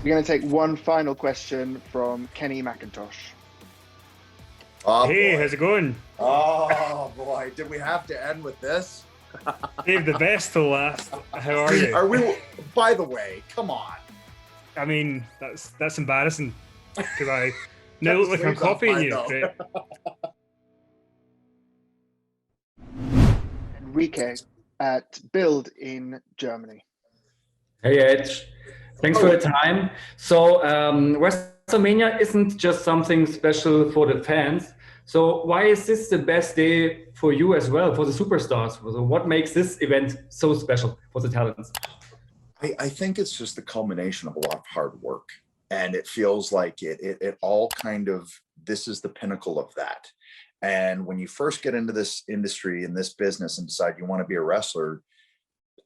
We're going to take one final question from Kenny McIntosh. Oh, hey, boy. how's it going? Oh boy, did we have to end with this? Save the best till last. How are you? Are we? By the way, come on. I mean, that's embarrassing because I now look like I'm copying you. Right? Enrique at Build in Germany. Hey Edge, thanks for your time. So WrestleMania isn't just something special for the fans. So why is this the best day for you as well, for the superstars? So what makes this event so special for the talents? I think it's just the culmination of a lot of hard work. And it feels like it all kind of, this is the pinnacle of that. And when you first get into this industry and this business and decide you want to be a wrestler,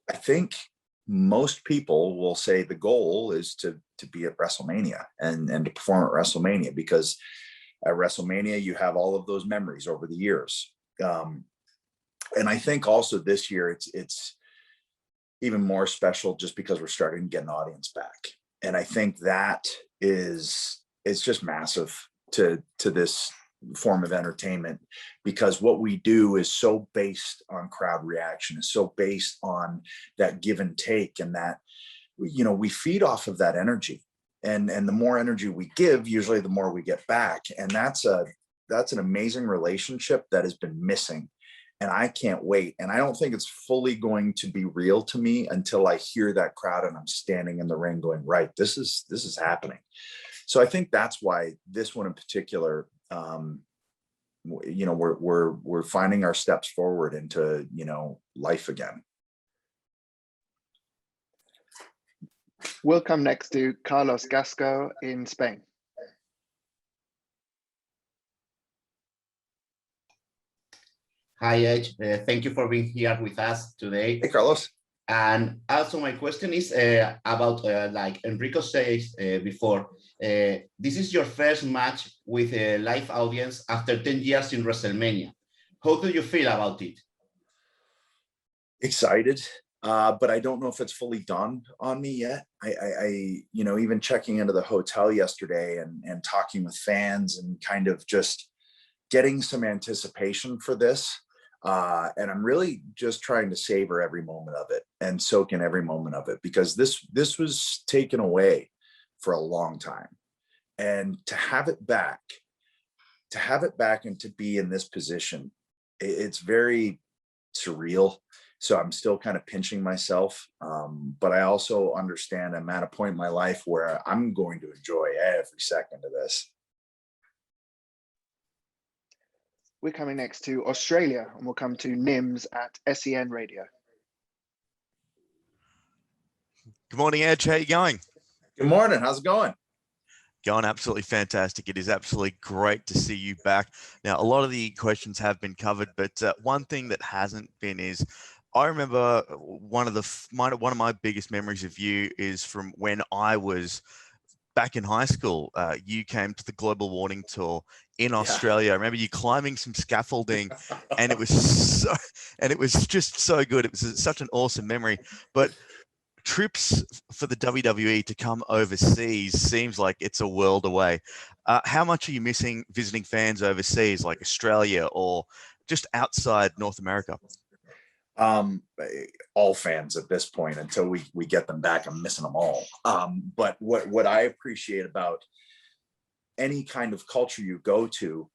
I think most people will say the goal is to be at WrestleMania and to perform at WrestleMania, because at WrestleMania you have all of those memories over the years. And I think also this year it's even more special just because we're starting to get an audience back. And I think that it's just massive to this form of entertainment, because what we do is so based on crowd reaction, is so based on that give and take, and that, you know, we feed off of that energy, and the more energy we give, usually the more we get back. And that's an amazing relationship that has been missing, and I can't wait. And I don't think it's fully going to be real to me until I hear that crowd and I'm standing in the ring going, right, this is happening. So I think that's why this one in particular, you know, we're finding our steps forward into, you know, life again. We'll come next to Carlos Gasco in Spain. Hi, Edge. Thank you for being here with us today. Hey, Carlos. And also my question is about, like Enrico says before, this is your first match with a live audience after 10 years in WrestleMania. How do you feel about it? Excited, but I don't know if it's fully dawned on me yet. I you know, even checking into the hotel yesterday and talking with fans and kind of just getting some anticipation for this. And I'm really just trying to savor every moment of it and soak in every moment of it, because this was taken away for a long time. And to have it back and to be in this position, it's very surreal. So I'm still kind of pinching myself. But I also understand I'm at a point in my life where I'm going to enjoy every second of this. We're coming next to Australia, and we'll come to Nims at SEN Radio. Good morning, Edge. How are you going? Good morning. How's it going? Going absolutely fantastic. It is absolutely great to see you back. Now, a lot of the questions have been covered, but one thing that hasn't been is, I remember one of my biggest memories of you is from when I was back in high school. You came to the Global Warning Tour in Australia. I remember you climbing some scaffolding, and it was just so good. It was such an awesome memory. But trips for the WWE to come overseas seems like it's a world away. How much are you missing visiting fans overseas, like Australia or just outside North America? All fans at this point, until we get them back. I'm missing them all. But what I appreciate about any kind of culture you go to,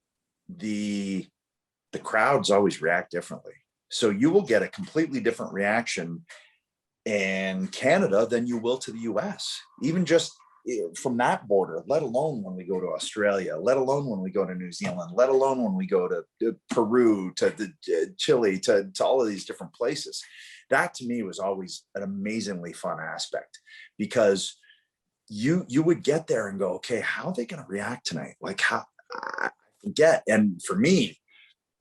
the crowds always react differently. So you will get a completely different reaction in Canada than you will to the US, even just from that border, let alone when we go to Australia, let alone when we go to New Zealand, let alone when we go to Peru, to Chile, to all of these different places. That to me was always an amazingly fun aspect, because you would get there and go, okay, how are they going to react tonight? Like, how I forget. And for me,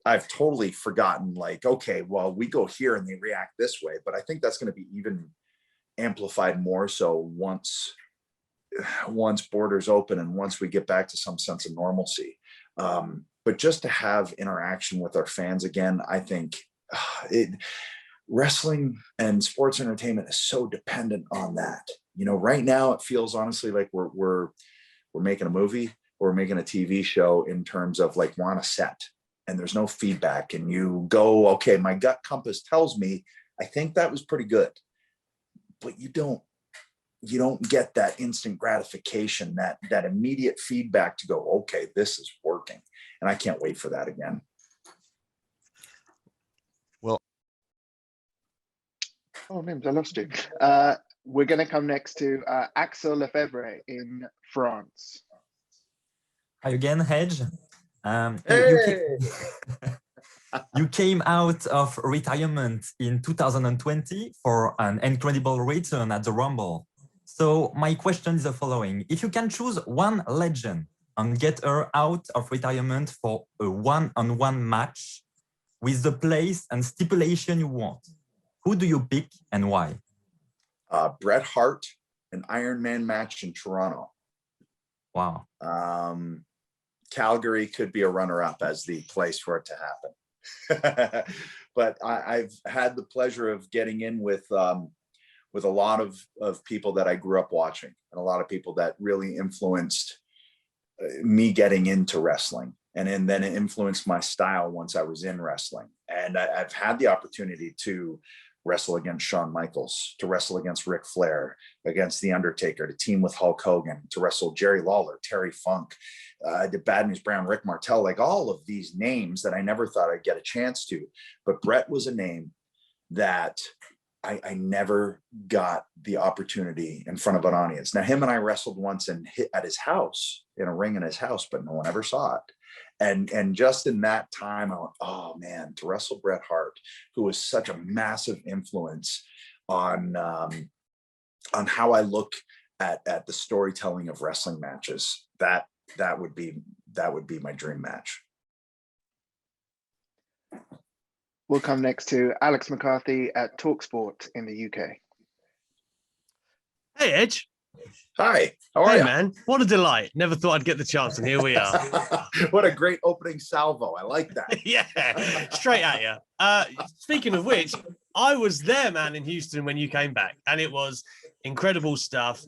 I've totally forgotten, like, okay, well, we go here and they react this way. But I think that's going to be even amplified more so once borders open and once we get back to some sense of normalcy. But just to have interaction with our fans again, I think wrestling and sports entertainment is so dependent on that right now it feels honestly like we're making a movie or we're making a TV show in terms of like we're on a set and there's no feedback and you go, okay, my gut compass tells me I think that was pretty good, but you don't get that instant gratification, that immediate feedback to go, okay, this is working. And I can't wait for that again. Well, oh, Mims, I lost you. We're going to come next to Axel Lefebvre in France. Hi again, Hedge. Hey! You came out of retirement in 2020 for an incredible return at the Rumble. So my question is the following. If you can choose one legend and get her out of retirement for a one-on-one match with the place and stipulation you want, who do you pick and why? Bret Hart, an Iron Man match in Toronto. Wow. Calgary could be a runner-up as the place for it to happen. But I've had the pleasure of getting in with a lot of people that I grew up watching and a lot of people that really influenced me getting into wrestling. And then it influenced my style once I was in wrestling. And I've had the opportunity to wrestle against Shawn Michaels, to wrestle against Ric Flair, against The Undertaker, to team with Hulk Hogan, to wrestle Jerry Lawler, Terry Funk, the Bad News Brown, Rick Martel, like all of these names that I never thought I'd get a chance to. But Bret was a name that I never got the opportunity in front of an audience. Now, him and I wrestled once and hit at his house, in a ring in his house, but no one ever saw it. And just in that time, I went, oh man, to wrestle Bret Hart, who was such a massive influence on how I look at the storytelling of wrestling matches. That would be my dream match. We'll come next to Alex McCarthy at TalkSport in the UK. Hey, Edge. Hi, how are Hey, you? man. What a delight. Never thought I'd get the chance, and here we are. What a great opening salvo. I like that. Yeah, straight at you. Speaking of which, I was there, man, in Houston when you came back, and it was incredible stuff.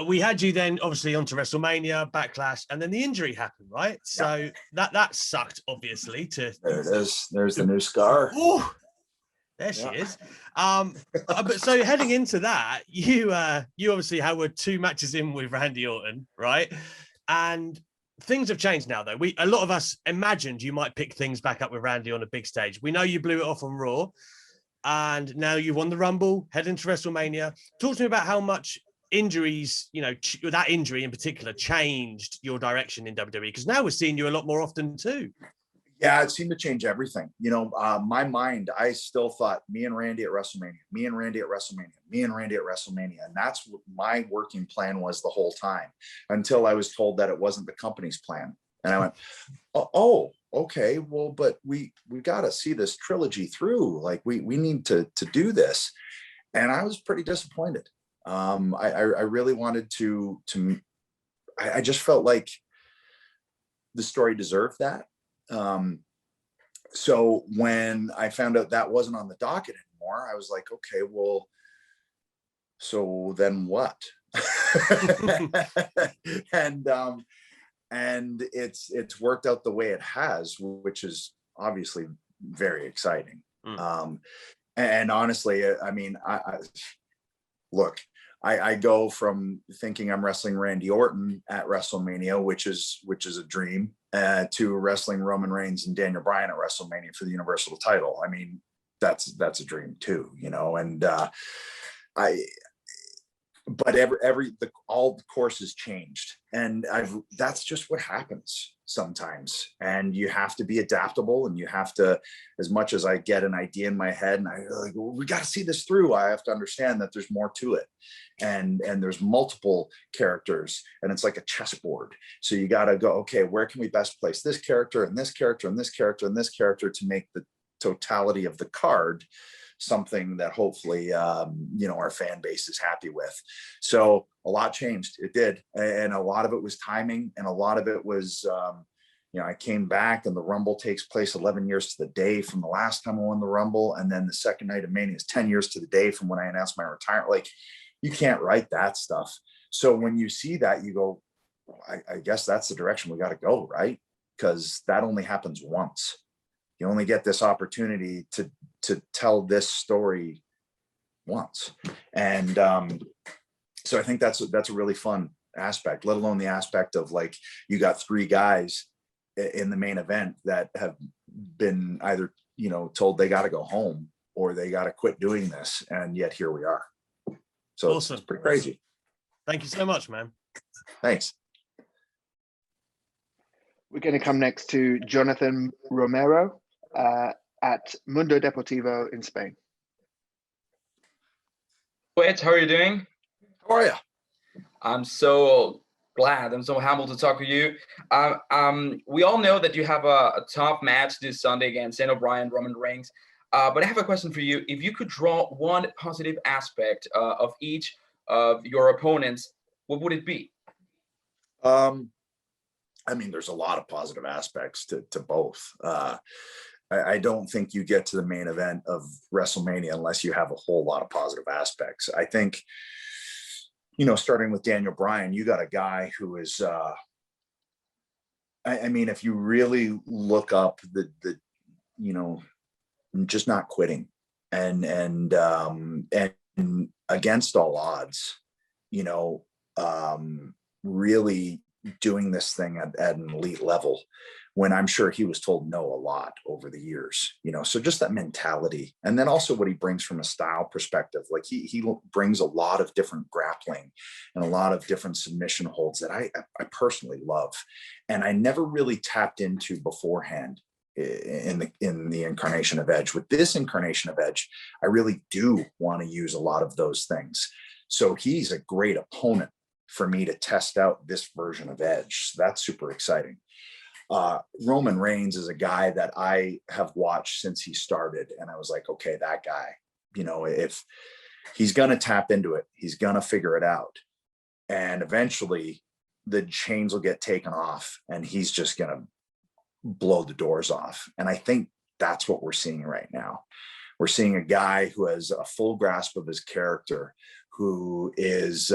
We had you then, obviously, onto WrestleMania, Backlash, and then the injury happened, right? So that sucked, obviously. There it is. There's the new scar. Ooh, there she is. But so heading into that, you obviously were 2 matches in with Randy Orton, right? And things have changed now, though. A lot of us imagined you might pick things back up with Randy on a big stage. We know you blew it off on Raw, and now you've won the Rumble, heading to WrestleMania. Talk to me about how much injuries, that injury in particular, changed your direction in WWE, because now we're seeing you a lot more often too. Yeah, it seemed to change everything. My mind, I still thought me and Randy at WrestleMania, me and Randy at WrestleMania, me and Randy at WrestleMania. And that's what my working plan was the whole time, until I was told that it wasn't the company's plan. And I went, oh, okay, well, but we got to see this trilogy through. Like we need to do this. And I was pretty disappointed. I really wanted to I just felt like the story deserved that. So when I found out that wasn't on the docket anymore, I was like, okay, well, so then what? and it's worked out the way it has, which is obviously very exciting. And honestly, I mean, I go from thinking I'm wrestling Randy Orton at WrestleMania, which is a dream, to wrestling Roman Reigns and Daniel Bryan at WrestleMania for the Universal title. I mean, that's a dream too, and but all the courses changed, and that's just what happens sometimes. And you have to be adaptable, and you have to, as much as I get an idea in my head and I like, well, we got to see this through, I have to understand that there's more to it, and there's multiple characters, and it's like a chessboard. So you got to go, okay, where can we best place this character and this character and this character and this character to make the totality of the card something that hopefully our fan base is happy with. So a lot changed. It did, and a lot of it was timing, and a lot of it was I came back, and the Rumble takes place 11 years to the day from the last time I won the Rumble, and then the second night of Mania is 10 years to the day from when I announced my retirement. Like, You can't write that stuff. So when you see that, you go, I guess that's the direction we got to go, right? Because that only happens once. You only get this opportunity to tell this story once. And so I think that's a really fun aspect, let alone the aspect of like, you got 3 guys in the main event that have been either, you know, told they got to go home or they got to quit doing this. And yet here we are. So Awesome. It's pretty crazy. Thank you so much, man. Thanks. We're going to come next to Jonathan Romero at Mundo Deportivo in Spain. Ed, how are you doing? How are you? I'm so glad. I'm so humbled to talk to you. We all know that you have a tough match this Sunday against Daniel Bryan, Roman Reigns. But I have a question for you. If you could draw one positive aspect of each of your opponents, what would it be? I mean, there's a lot of positive aspects to both. I don't think you get to the main event of WrestleMania unless you have a whole lot of positive aspects. I think, you know, starting with Daniel Bryan, you got a guy who is, I mean, if you really look up the, you know, just not quitting and against all odds, you know, really doing this thing at an elite level when I'm sure he was told no a lot over the years, you know, so just that mentality. And then also what he brings from a style perspective, like he brings a lot of different grappling and a lot of different submission holds that I personally love. And I never really tapped into beforehand in the incarnation of Edge. With this incarnation of Edge, I really do want to use a lot of those things. So he's a great opponent for me to test out this version of Edge. So that's super exciting. Roman Reigns is a guy that I have watched since he started. And I was like, okay, that guy, you know, if he's going to tap into it, he's going to figure it out. And eventually the chains will get taken off and he's just going to blow the doors off. And I think that's what we're seeing right now. We're seeing a guy who has a full grasp of his character, who is,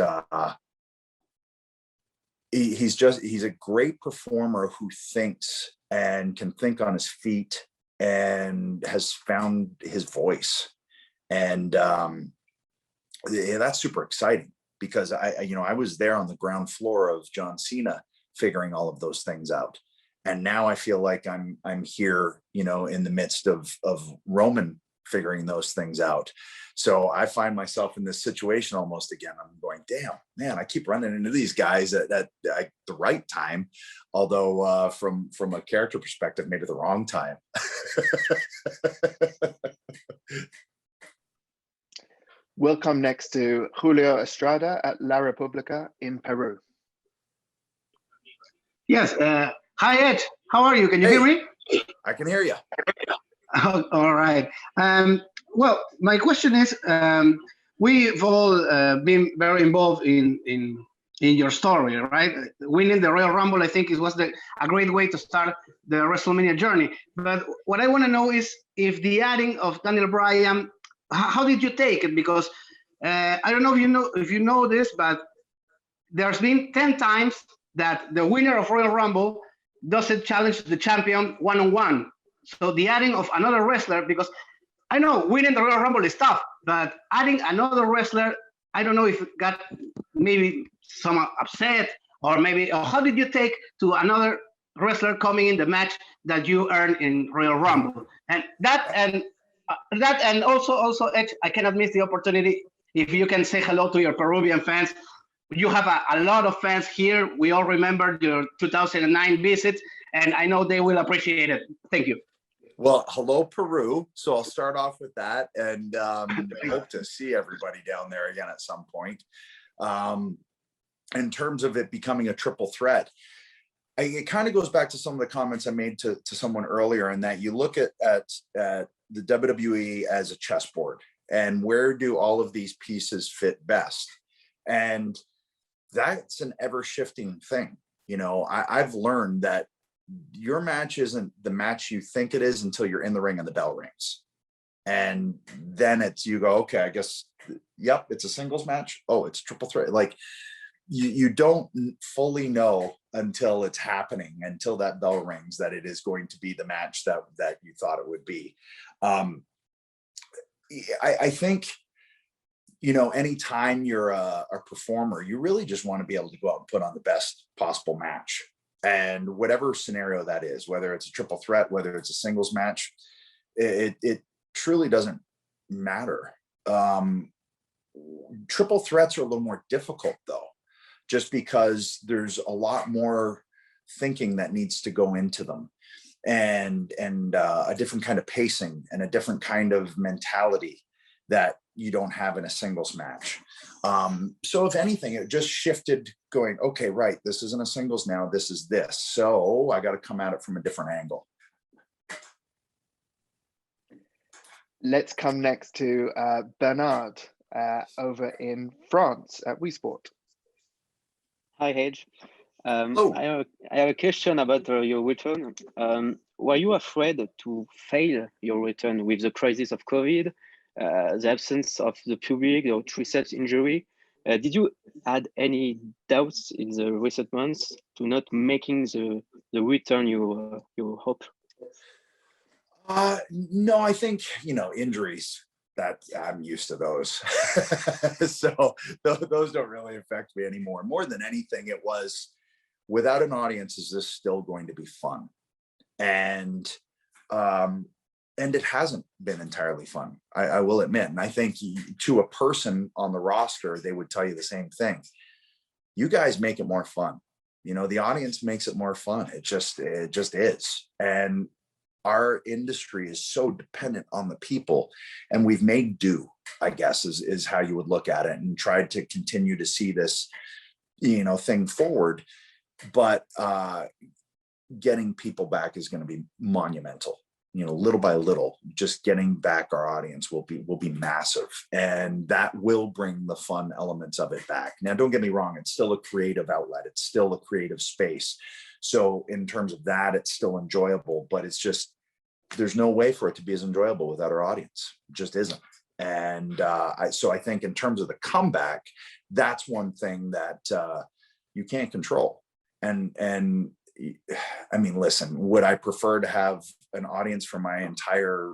he's a great performer who thinks and can think on his feet and has found his voice. And yeah, that's super exciting because I was there on the ground floor of John Cena figuring all of those things out. And now I feel like I'm here, you know, in the midst of Roman figuring those things out. So I find myself in this situation almost again. I'm going, damn, man, I keep running into these guys at the right time. Although from a character perspective, maybe the wrong time. We'll come next to Julio Estrada at La República in Peru. Yes. Hi, Ed. How are you? Can you hear me? I can hear you. Oh, all right. Well, my question is, we've all been very involved in your story, right? Winning the Royal Rumble, I think, was a great way to start the WrestleMania journey. But what I want to know is if the adding of Daniel Bryan, how did you take it? Because I don't know if you know this, but there's been 10 times that the winner of Royal Rumble doesn't challenge the champion one-on-one. So the adding of another wrestler, because I know winning the Royal Rumble is tough, but adding another wrestler, I don't know if it got maybe some upset or how did you take to another wrestler coming in the match that you earned in Royal Rumble? And also Edge, I cannot miss the opportunity if you can say hello to your Peruvian fans. You have a lot of fans here. We all remember your 2009 visit, and I know they will appreciate it. Thank you. Well, hello, Peru. So I'll start off with that and hope to see everybody down there again at some point. In terms of it becoming a triple threat, it kind of goes back to some of the comments I made to someone earlier, in that you look at the WWE as a chessboard and where do all of these pieces fit best? And that's an ever shifting thing. You know, I've learned that your match isn't the match you think it is until you're in the ring and the bell rings. And then you go, okay, I guess, yep, it's a singles match. Oh, it's triple threat. Like you don't fully know until it's happening, until that bell rings, that it is going to be the match that you thought it would be. I think, anytime you're a performer, you really just want to be able to go out and put on the best possible match. And whatever scenario that is, whether it's a triple threat, whether it's a singles match, it truly doesn't matter. Triple threats are a little more difficult though, just because there's a lot more thinking that needs to go into them, and a different kind of pacing and a different kind of mentality that you don't have in a singles match. So if anything, it just shifted, going, okay, right, this isn't a singles now, this is this. So I got to come at it from a different angle. Let's come next to Bernard over in France at Wii Sport. Hi, Hedge. Oh. I have a question about your return. Were you afraid to fail your return with the crisis of COVID, the absence of the public, the triceps injury? Did you had any doubts in the recent months to not making the return you hope? No, I think, injuries, that I'm used to those. So those don't really affect me anymore. More than anything, it was, without an audience, is this still going to be fun? And it hasn't been entirely fun, I will admit. And I think to a person on the roster, they would tell you the same thing. You guys make it more fun. The audience makes it more fun. It just is. And our industry is so dependent on the people, and we've made do, I guess, is how you would look at it, and tried to continue to see this, thing forward. But getting people back is going to be monumental. Little by little, just getting back our audience will be massive, and that will bring the fun elements of it back. Now, don't get me wrong, it's still a creative outlet, it's still a creative space. So in terms of that, it's still enjoyable, but it's just, there's no way for it to be as enjoyable without our audience. It just isn't. And so I think in terms of the comeback, that's one thing that you can't control. And I mean, listen, would I prefer to have an audience for my entire,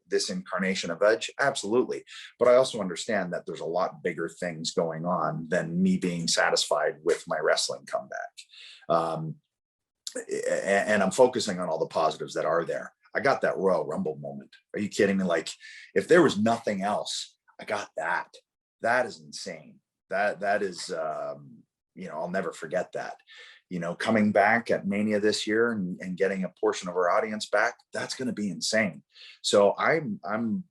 this incarnation of Edge? Absolutely. But I also understand that there's a lot bigger things going on than me being satisfied with my wrestling comeback. And I'm focusing on all the positives that are there. I got that Royal Rumble moment. Are you kidding me? Like, if there was nothing else, I got that. That is insane. That is, I'll never forget that. Coming back at Mania this year and getting a portion of our audience back, that's going to be insane. So I'm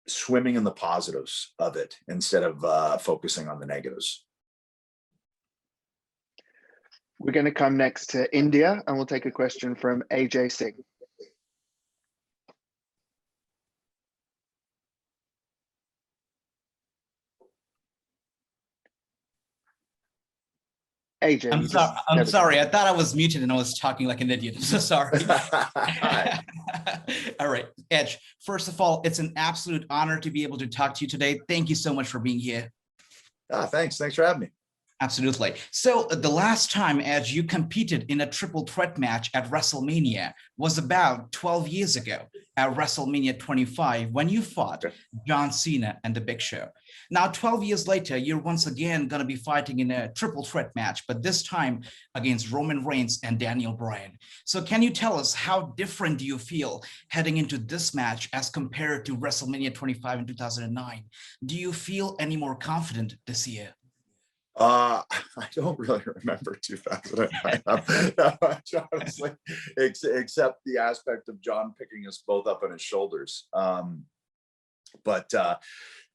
swimming in the positives of it instead of focusing on the negatives. We're going to come next to India, and we'll take a question from AJ Singh. AJ, I'm sorry. I thought I was muted and I was talking like an idiot. I'm so sorry. All right, Edge. First of all, it's an absolute honor to be able to talk to you today. Thank you so much for being here. Thanks for having me. Absolutely. So the last time, Edge, you competed in a triple threat match at WrestleMania was about 12 years ago at WrestleMania 25, when you fought John Cena and The Big Show. Now, 12 years later, you're once again going to be fighting in a triple threat match, but this time against Roman Reigns and Daniel Bryan. So can you tell us, how different do you feel heading into this match as compared to WrestleMania 25 in 2009? Do you feel any more confident this year? I don't really remember 2009 that much, honestly, except the aspect of John picking us both up on his shoulders. But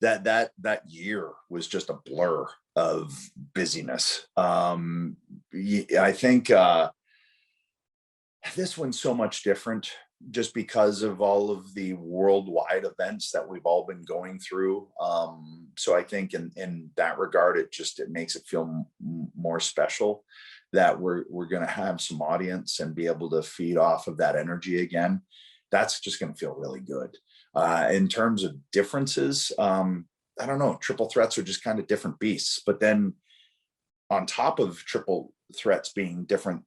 that year was just a blur of busyness. I think this one's so much different, just because of all of the worldwide events that we've all been going through. So I think in that regard, it makes it feel more special that we're going to have some audience and be able to feed off of that energy again. that's just going to feel really good. In terms of differences, I don't know, triple threats are just kind of different beasts. But then on top of triple threats being different,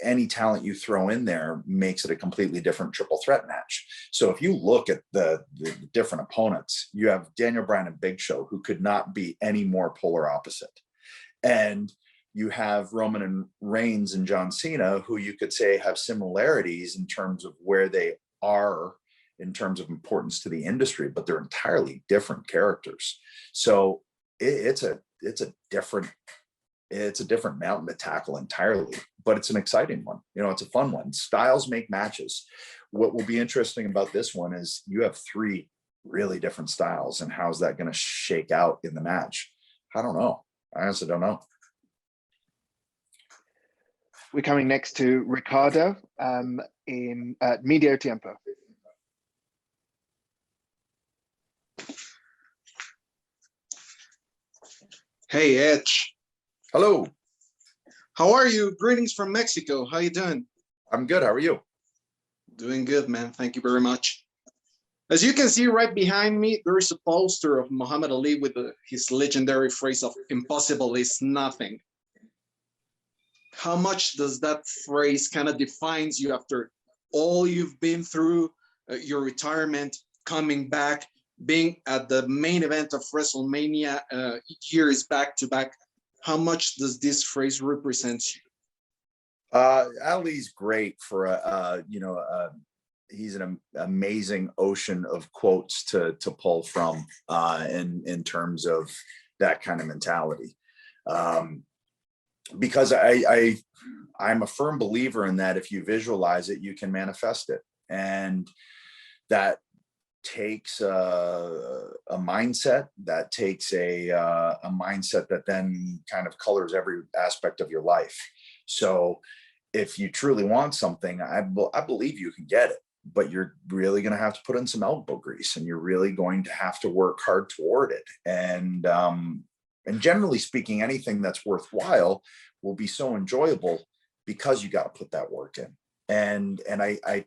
any talent you throw in there makes it a completely different triple threat match. So if you look at the different opponents, you have Daniel Bryan and Big Show, who could not be any more polar opposite. And you have Roman and Reigns and John Cena, who you could say have similarities in terms of where they are in terms of importance to the industry, but they're entirely different characters. So it's a different mountain to tackle entirely, but it's an exciting one. You know, it's a fun one. Styles make matches. What will be interesting about this one is you have 3 really different styles, and how's that going to shake out in the match? I don't know. I honestly don't know. We're coming next to Ricardo in Medio Tiempo. Hey, Edge. Hello. How are you? Greetings from Mexico. How you doing? I'm good. How are you? Doing good, man. Thank you very much. As you can see right behind me, there is a poster of Muhammad Ali with his legendary phrase of "impossible is nothing." How much does that phrase kind of defines you after all you've been through, your retirement, coming back, being at the main event of WrestleMania years back to back? How much does this phrase represent you? Ali's great for he's an amazing ocean of quotes to pull from in terms of that kind of mentality. Because I'm a firm believer in that if you visualize it, you can manifest it. And that takes a mindset, that takes a mindset that then kind of colors every aspect of your life. So if you truly want something, I believe you can get it, but you're really going to have to put in some elbow grease, and you're really going to have to work hard toward it. And generally speaking, anything that's worthwhile will be so enjoyable because you got to put that work in. And I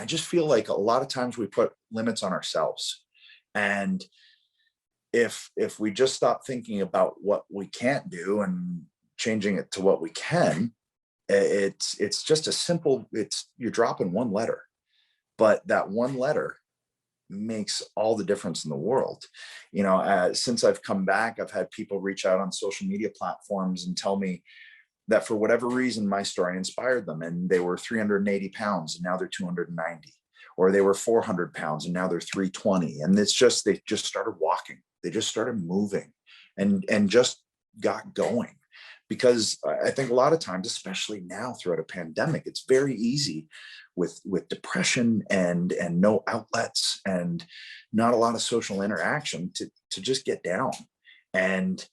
just feel like a lot of times we put limits on ourselves. And if we just stop thinking about what we can't do and changing it to what we can, it's just a simple, you're dropping one letter, but that one letter makes all the difference in the world. You know, since I've come back, I've had people reach out on social media platforms and tell me that for whatever reason, my story inspired them, and they were 380 pounds and now they're 290, or they were 400 pounds and now they're 320. And it's just, they just started walking. They just started moving and just got going. Because I think a lot of times, especially now throughout a pandemic, it's very easy with depression and no outlets and not a lot of social interaction to just get down. And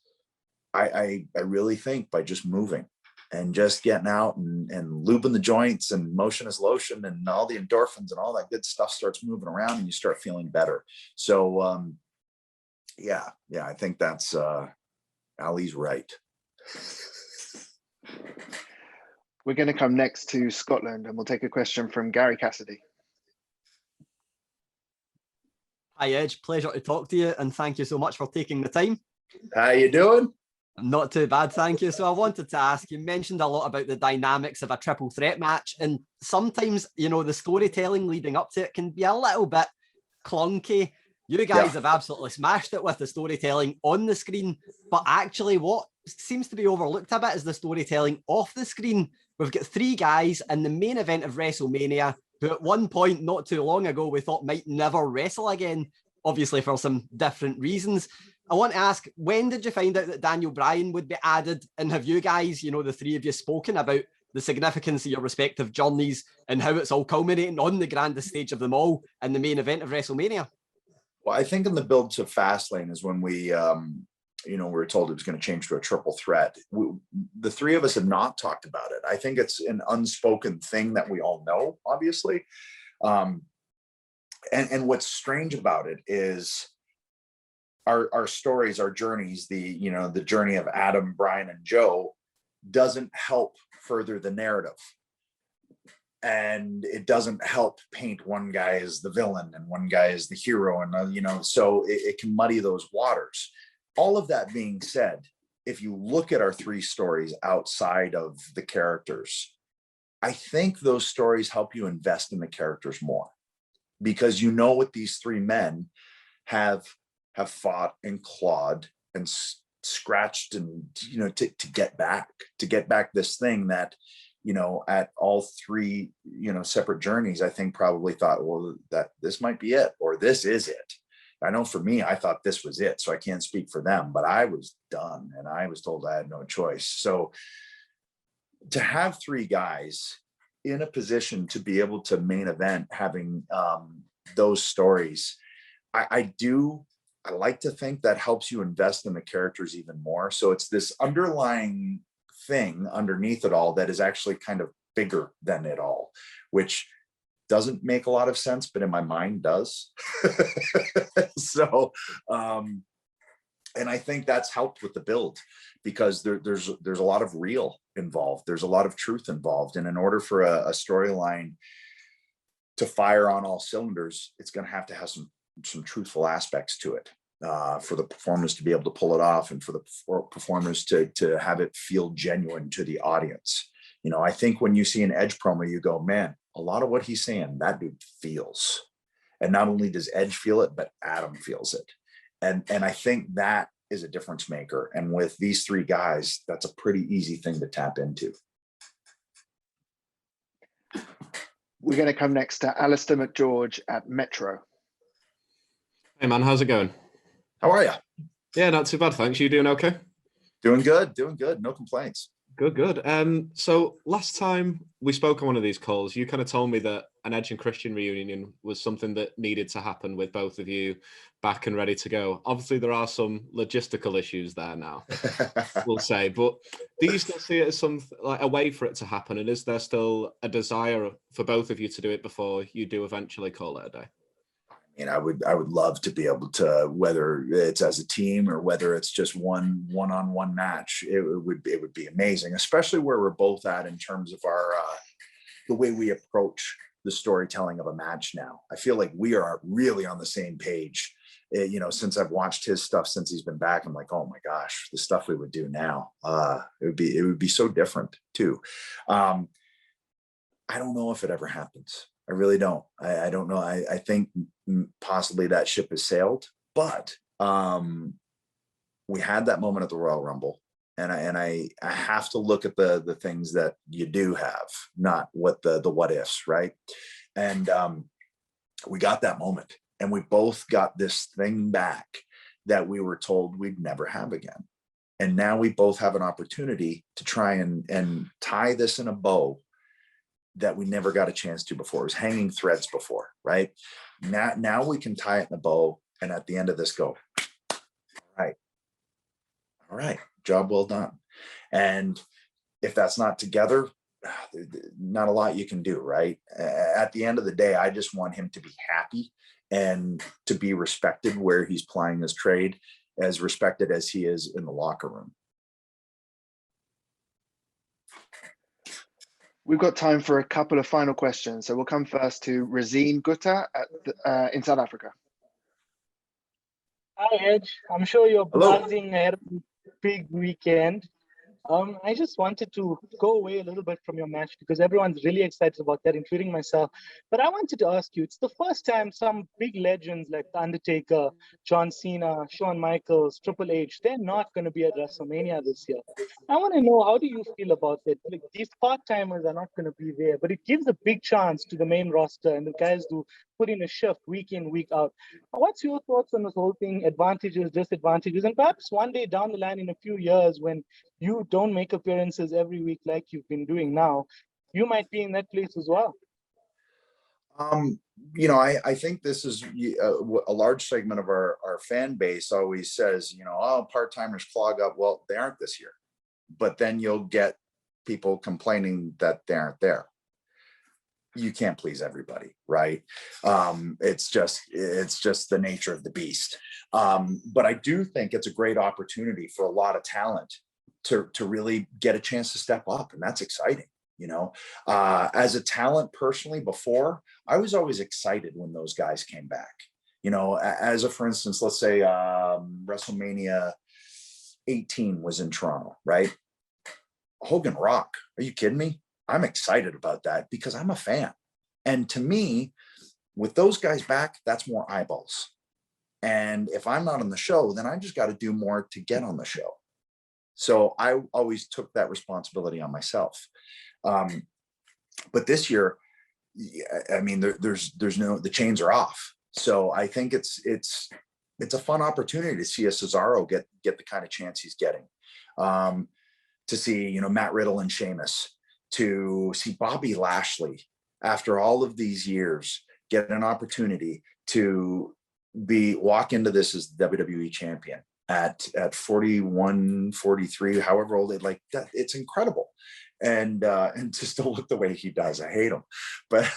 I really think by just moving and just getting out and lubing the joints and motion is lotion and all the endorphins and all that good stuff starts moving around and you start feeling better. So yeah, I think that's Ali's right. We're going to come next to Scotland, and we'll take a question from Gary Cassidy. Hi, Edge. Pleasure to talk to you, and thank you so much for taking the time. How you doing? Not too bad, thank you. So I wanted to ask, you mentioned a lot about the dynamics of a triple threat match, and sometimes, you know, the storytelling leading up to it can be a little bit clunky. You guys have absolutely smashed it with the storytelling on the screen, but actually what seems to be overlooked a bit is the storytelling off the screen. We've got 3 guys in the main event of WrestleMania who at one point not too long ago we thought might never wrestle again, obviously for some different reasons. I want to ask, when did you find out that Daniel Bryan would be added? And have you guys, you know, the 3 of you, spoken about the significance of your respective journeys and how it's all culminating on the grandest stage of them all in the main event of WrestleMania? Well, I think in the build to Fastlane is when we we were told it was going to change to a triple threat. The 3 of us have not talked about it. I think it's an unspoken thing that we all know, obviously. And what's strange about it is our stories, our journeys, the journey of Adam, Brian, and Joe doesn't help further the narrative. and it doesn't help paint one guy as the villain and one guy as the hero, and so it can muddy those waters. All of that being said, if you look at our three stories outside of the characters, I think those stories help you invest in the characters more, because what these three men have fought and clawed and scratched and to get back this thing that at all three separate journeys, I think probably thought, well, that this might be it, or this is it. I know for me, I thought this was it, so I can't speak for them, but I was done and I was told I had no choice. So to have three guys in a position to be able to main event, having those stories, I like to think that helps you invest in the characters even more. So it's this underlying thing underneath it all that is actually kind of bigger than it all, which doesn't make a lot of sense, but in my mind does. So, and I think that's helped with the build, because there's a lot of real involved. There's a lot of truth involved. And in order for a storyline to fire on all cylinders, it's going to have some truthful aspects to it, for the performers to be able to pull it off, and for the performers to have it feel genuine to the audience. I think when you see an Edge promo, you go, man, a lot of what he's saying, that dude feels. And not only does Edge feel it, but Adam feels it. And I think that is a difference maker. And with these three guys, that's a pretty easy thing to tap into. We're going to come next to Alistair McGeorge at Metro. Hey man, how's it going? How are you? Yeah, not too bad, thanks. You doing okay? Doing good. No complaints. Good. So last time we spoke on one of these calls, you kind of told me that an Edge and Christian reunion was something that needed to happen with both of you back and ready to go. Obviously, there are some logistical issues there now, we'll say. But do you still see it as a way for it to happen? And is there still a desire for both of you to do it before you do eventually call it a day? I would love to be able to, whether it's as a team or whether it's just one-on-one match, it would be amazing, especially where we're both at in terms of our the way we approach the storytelling of a match now. I feel like we are really on the same page. Since I've watched his stuff since he's been back, I'm like, oh my gosh, the stuff we would do now, it would be so different too. I don't know if it ever happens. I really don't. I don't know. I think possibly that ship has sailed, but we had that moment at the Royal Rumble, and I have to look at the things that you do have, not what the what ifs, right? And we got that moment, and we both got this thing back that we were told we'd never have again. And now we both have an opportunity to try and tie this in a bow that we never got a chance to before. It was hanging threads before, right? Now we can tie it in a bow, and at the end of this go, all right, job well done. And if that's not together, not a lot you can do, right? At the end of the day, I just want him to be happy and to be respected where he's plying his trade, as respected as he is in the locker room. We've got time for a couple of final questions. So we'll come first to Razine Gutta in South Africa. Hi, Edge. I'm sure you're Hello. buzzing ahead of a big weekend. I just wanted to go away a little bit from your match because everyone's really excited about that, including myself. But I wanted to ask you, it's the first time some big legends like The Undertaker, John Cena, Shawn Michaels, Triple H, they're not going to be at WrestleMania this year. I want to know, how do you feel about that? Like, these part-timers are not going to be there, but it gives a big chance to the main roster and the guys who put in a shift week in, week out. What's your thoughts on this whole thing? Advantages, disadvantages, and perhaps one day down the line in a few years when you don't make appearances every week like you've been doing now, you might be in that place as well. I think this is a large segment of our fan base always says, oh, part-timers clog up. Well, they aren't this year, but then you'll get people complaining that they aren't there. You can't please everybody, right? It's just the nature of the beast. But I do think it's a great opportunity for a lot of talent to really get a chance to step up, and that's exciting. As a talent personally, before, I was always excited when those guys came back. As a, for instance, let's say WrestleMania 18 was in Toronto, right? Hogan Rock. Are you kidding me? I'm excited about that because I'm a fan. And to me, with those guys back, that's more eyeballs. And if I'm not on the show, then I just got to do more to get on the show. So I always took that responsibility on myself. But this year, I mean, there's no, the chains are off. So I think it's a fun opportunity to see a Cesaro get the kind of chance he's getting. To see, Matt Riddle and Sheamus, to see Bobby Lashley after all of these years get an opportunity to walk into this as the WWE champion at 41, 43, however old like that. It's incredible. And to still look the way he does, I hate him. But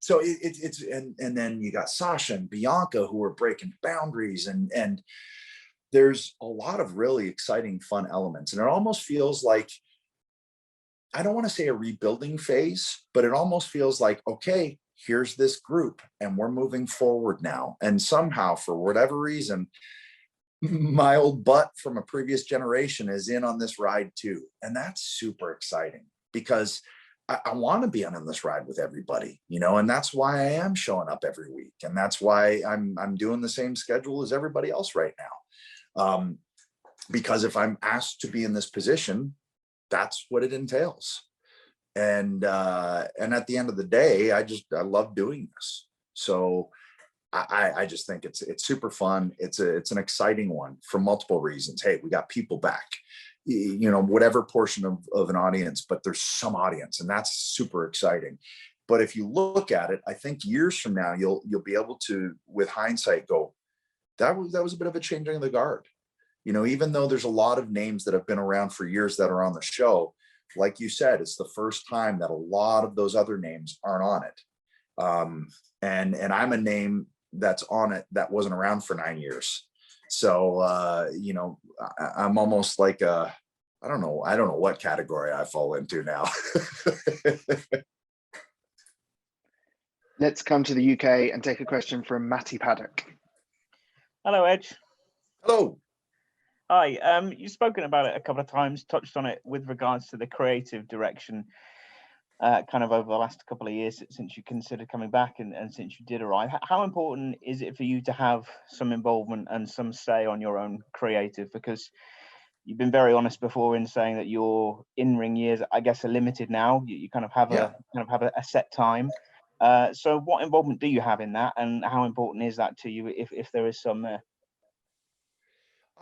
so it's and then you got Sasha and Bianca who are breaking boundaries, and there's a lot of really exciting, fun elements. And it almost feels like, I don't want to say a rebuilding phase, but it almost feels like, okay, here's this group and we're moving forward now. And somehow, for whatever reason, my old butt from a previous generation is in on this ride too. And that's super exciting because I want to be on this ride with everybody, and that's why I am showing up every week. And that's why I'm doing the same schedule as everybody else right now. Because if I'm asked to be in this position, that's what it entails. And at the end of the day, I love doing this. So I just think it's super fun. It's an exciting one for multiple reasons. Hey, we got people back, whatever portion of an audience, but there's some audience, and that's super exciting. But if you look at it, I think years from now, you'll be able to, with hindsight, go, that was a bit of a changing of the guard. Even though there's a lot of names that have been around for years that are on the show, like you said, it's the first time that a lot of those other names aren't on it. And I'm a name that's on it that wasn't around for 9 years. So, I'm almost like I don't know what category I fall into now. Let's come to the UK and take a question from Matty Paddock. Hello, Edge. Hello. Hi. You've spoken about it a couple of times, touched on it with regards to the creative direction, kind of over the last couple of years since you considered coming back and since you did arrive. How important is it for you to have some involvement and some say on your own creative? Because you've been very honest before in saying that your in-ring years, I guess, are limited now. You kind of have a set time. So what involvement do you have in that, and how important is that to you if there is some there?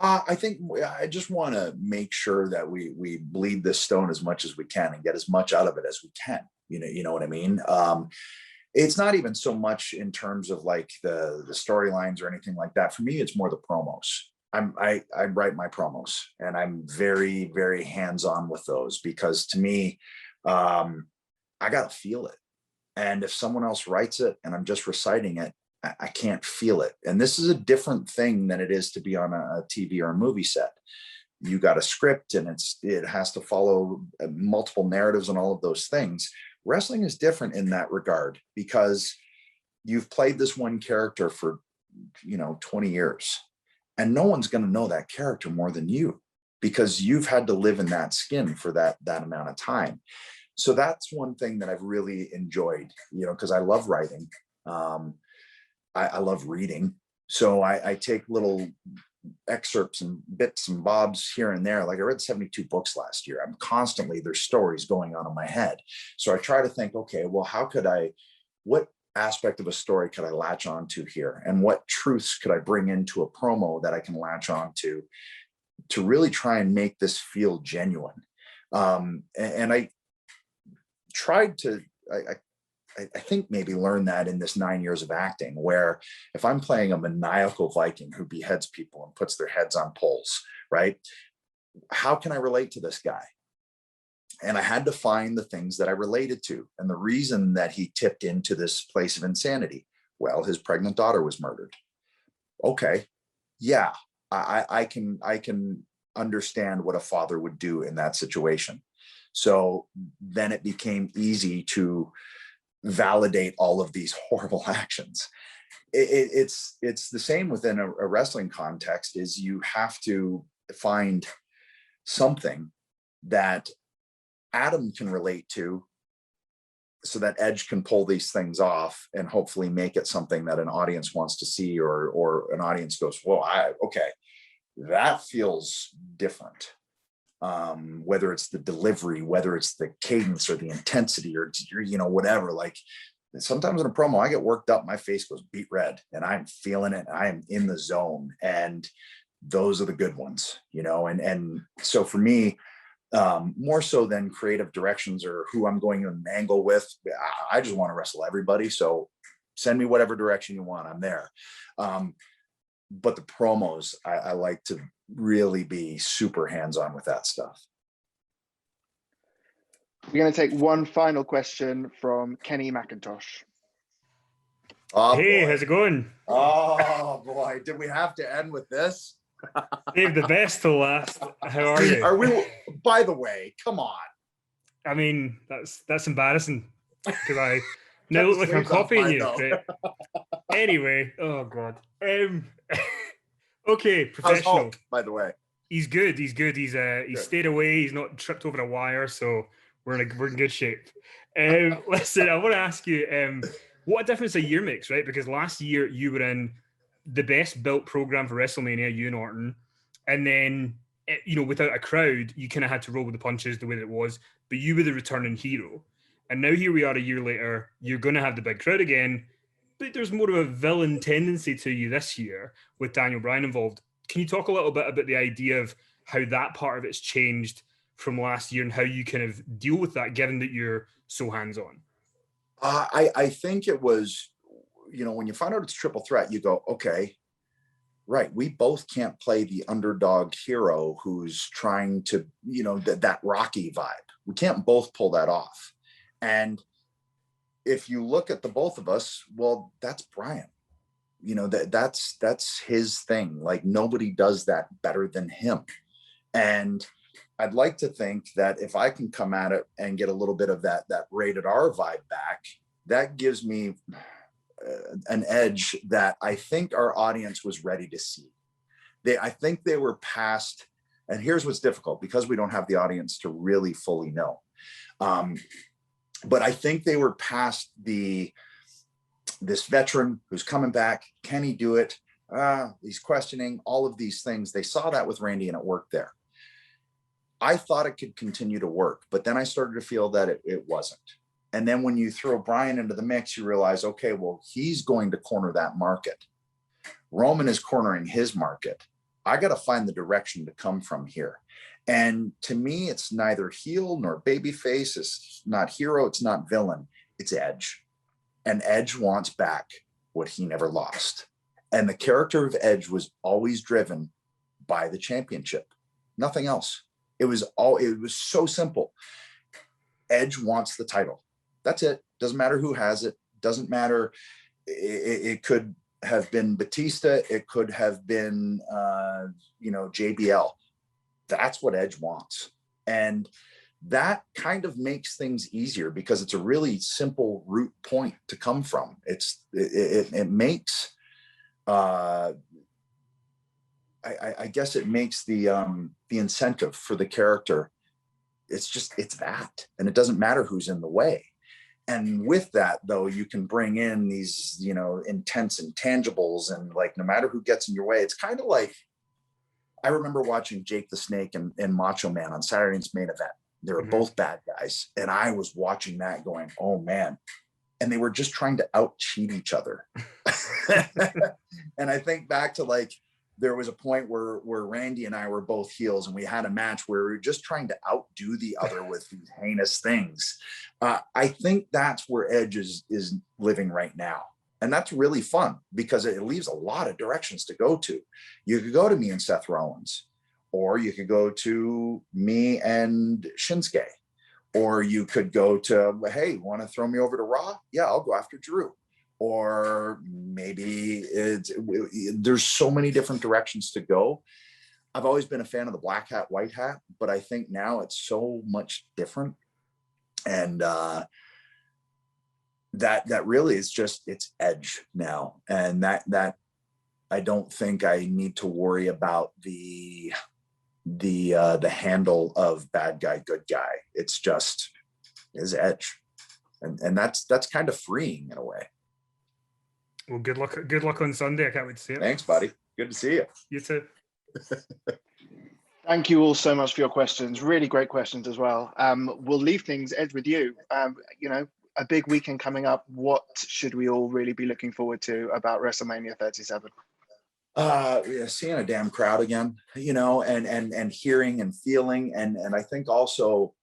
I think I just want to make sure that we bleed this stone as much as we can and get as much out of it as we can. You know what I mean? It's not even so much in terms of like the storylines or anything like that. For me, it's more the promos. I write my promos, and I'm very, very hands-on with those because to me, I got to feel it. And if someone else writes it and I'm just reciting it, I can't feel it. And this is a different thing than it is to be on a TV or a movie set. You got a script and it has to follow multiple narratives and all of those things. Wrestling is different in that regard because you've played this one character for 20 years, and no one's going to know that character more than you because you've had to live in that skin for that amount of time. So that's one thing that I've really enjoyed, because I love writing. I love reading. So I take little excerpts and bits and bobs here and there. Like I read 72 books last year. I'm constantly, there's stories going on in my head. So I try to think, okay, well, what aspect of a story could I latch onto here? And what truths could I bring into a promo that I can latch onto to really try and make this feel genuine? And I tried to, I think maybe learn that in this 9 years of acting, where if I'm playing a maniacal Viking who beheads people and puts their heads on poles, right? How can I relate to this guy? And I had to find the things that I related to. And the reason that he tipped into this place of insanity, well, his pregnant daughter was murdered. Okay. Yeah, I can understand what a father would do in that situation. So then it became easy to validate all of these horrible actions. It's the same within a wrestling context, is you have to find something that Adam can relate to, so that Edge can pull these things off and hopefully make it something that an audience wants to see, or an audience goes, whoa, okay, that feels different. Whether it's the delivery, whether it's the cadence or the intensity, or whatever. Like sometimes in a promo, I get worked up, my face goes beet red, and I'm feeling it. I am in the zone, and those are the good ones, and so for me, more so than creative directions or who I'm going in an angle with, I just want to wrestle everybody. So send me whatever direction you want, I'm there. But the promos, I like to really be super hands-on with that stuff. We're going to take one final question from Kenny McIntosh. Oh, hey, boy. how's it going? Oh boy, did we have to end with this? Save the best till last. How are you? Are we? By the way, come on. I mean, that's embarrassing because I now look like I'm copying you. Right? Anyway, oh god. Okay, professional. How's Hulk, by the way? He's good. He's good. He's stayed away. He's not tripped over a wire, so we're in good shape. Listen, I want to ask you, what a difference a year makes, right? Because last year you were in the best built program for WrestleMania, you and Orton, and then without a crowd, you kind of had to roll with the punches the way that it was. But you were the returning hero, and now here we are a year later. You're going to have the big crowd again, but there's more of a villain tendency to you this year with Daniel Bryan involved. Can you talk a little bit about the idea of how that part of it's changed from last year and how you kind of deal with that, given that you're so hands-on? I think it was, when you find out it's triple threat, you go, okay, right. We both can't play the underdog hero who's trying to, that Rocky vibe. We can't both pull that off. And if you look at the both of us, well, that's Bryan. That's his thing. Like nobody does that better than him. And I'd like to think that if I can come at it and get a little bit of that rated R vibe back, that gives me an edge that I think our audience was ready to see. I think they were past, and here's what's difficult because we don't have the audience to really fully know. But I think they were past this veteran who's coming back. Can he do it? He's questioning all of these things. They saw that with Randy and it worked there. I thought it could continue to work, but then I started to feel that it wasn't. And then when you throw Bryan into the mix, you realize, okay, well, he's going to corner that market. Roman is cornering his market. I got to find the direction to come from here. And to me, it's neither heel nor babyface. It's not hero. It's not villain. It's Edge. And Edge wants back what he never lost. And the character of Edge was always driven by the championship. Nothing else. It was so simple. Edge wants the title. That's it. Doesn't matter who has it. Doesn't matter. It could have been Batista. It could have been, JBL. That's what Edge wants. And that kind of makes things easier because it's a really simple root point to come from. It makes, I guess it makes the incentive for the character. It's that, and it doesn't matter who's in the way. And with that, though, you can bring in these, intense intangibles, and like, no matter who gets in your way, it's kind of like, I remember watching Jake the Snake and Macho Man on Saturday Night's Main Event. They were both bad guys. And I was watching that going, oh man. And they were just trying to out-cheat each other. And I think back to like, there was a point where Randy and I were both heels and we had a match where we were just trying to outdo the other with these heinous things. I think that's where Edge is living right now. And that's really fun because it leaves a lot of directions to go to. You could go to me and Seth Rollins, or you could go to me and Shinsuke, or you could go to, hey, want to throw me over to Raw? Yeah, I'll go after Drew. Or maybe there's so many different directions to go. I've always been a fan of the black hat, white hat, but I think now it's so much different. And that really is just, it's edge now. And that I don't think I need to worry about the handle of bad guy, good guy. It's just his edge. And that's kind of freeing in a way. Well, good luck on Sunday. I can't wait to see it. Thanks, buddy. Good to see you. You too. Thank you all so much for your questions. Really great questions as well. We'll leave things, Ed, with you. You know, a big weekend coming up. What should we all really be looking forward to about WrestleMania 37? Yeah, seeing a damn crowd again, you know, and hearing and feeling, and I think also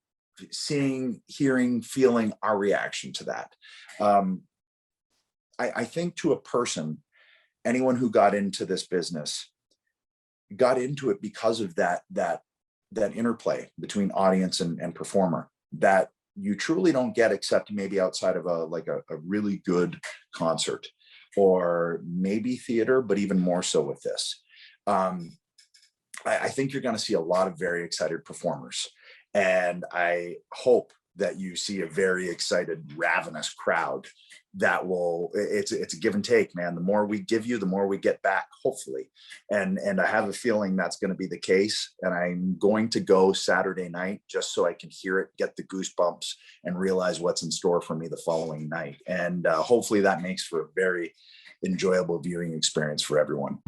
seeing, hearing, feeling our reaction to that. I think to a person, anyone who got into this business got into it because of that interplay between audience and performer that you truly don't get except maybe outside of a really good concert or maybe theater, but even more so with this. I think you're going to see a lot of very excited performers, and I hope that you see a very excited, ravenous crowd that will, it's a give and take, man. The more we give you, the more we get back, hopefully. And I have a feeling that's going to be the case. And I'm going to go Saturday night just so I can hear it, get the goosebumps, and realize what's in store for me the following night. And hopefully that makes for a very enjoyable viewing experience for everyone.